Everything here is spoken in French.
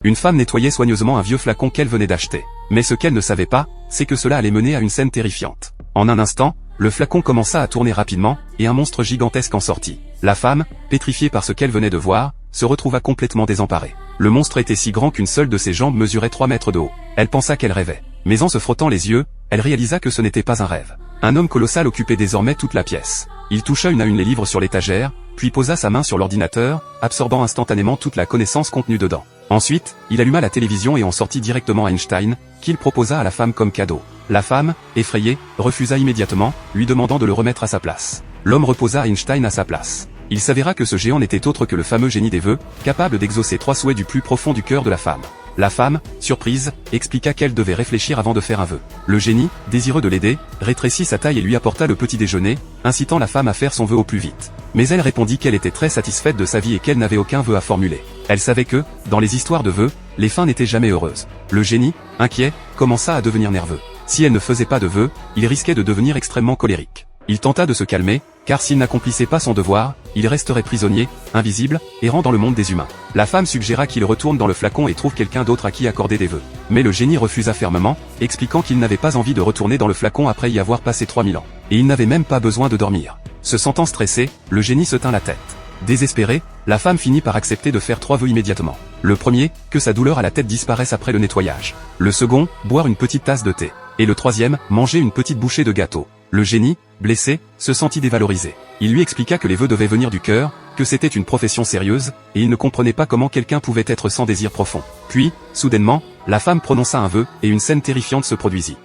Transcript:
Une femme nettoyait soigneusement un vieux flacon qu'elle venait d'acheter. Mais ce qu'elle ne savait pas, c'est que cela allait mener à une scène terrifiante. En un instant, le flacon commença à tourner rapidement, et un monstre gigantesque en sortit. La femme, pétrifiée par ce qu'elle venait de voir, se retrouva complètement désemparée. Le monstre était si grand qu'une seule de ses jambes mesurait 3 mètres de haut. Elle pensa qu'elle rêvait. Mais en se frottant les yeux, elle réalisa que ce n'était pas un rêve. Un homme colossal occupait désormais toute la pièce. Il toucha une à une les livres sur l'étagère, puis posa sa main sur l'ordinateur, absorbant instantanément toute la connaissance contenue dedans. Ensuite, il alluma la télévision et en sortit directement Einstein, qu'il proposa à la femme comme cadeau. La femme, effrayée, refusa immédiatement, lui demandant de le remettre à sa place. L'homme reposa Einstein à sa place. Il s'avéra que ce géant n'était autre que le fameux génie des vœux, capable d'exaucer 3 souhaits du plus profond du cœur de la femme. La femme, surprise, expliqua qu'elle devait réfléchir avant de faire un vœu. Le génie, désireux de l'aider, rétrécit sa taille et lui apporta le petit déjeuner, incitant la femme à faire son vœu au plus vite. Mais elle répondit qu'elle était très satisfaite de sa vie et qu'elle n'avait aucun vœu à formuler. Elle savait que, dans les histoires de vœux, les fins n'étaient jamais heureuses. Le génie, inquiet, commença à devenir nerveux. Si elle ne faisait pas de vœux, il risquait de devenir extrêmement colérique. Il tenta de se calmer, car s'il n'accomplissait pas son devoir, il resterait prisonnier, invisible, errant dans le monde des humains. La femme suggéra qu'il retourne dans le flacon et trouve quelqu'un d'autre à qui accorder des vœux. Mais le génie refusa fermement, expliquant qu'il n'avait pas envie de retourner dans le flacon après y avoir passé 3000 ans. Et il n'avait même pas besoin de dormir. Se sentant stressé, le génie se tint la tête. Désespérée, la femme finit par accepter de faire 3 vœux immédiatement. Le premier, que sa douleur à la tête disparaisse après le nettoyage. Le second, boire une petite tasse de thé. Et le troisième, manger une petite bouchée de gâteau. Le génie, blessé, se sentit dévalorisé. Il lui expliqua que les vœux devaient venir du cœur, que c'était une profession sérieuse, et il ne comprenait pas comment quelqu'un pouvait être sans désir profond. Puis, soudainement, la femme prononça un vœu, et une scène terrifiante se produisit.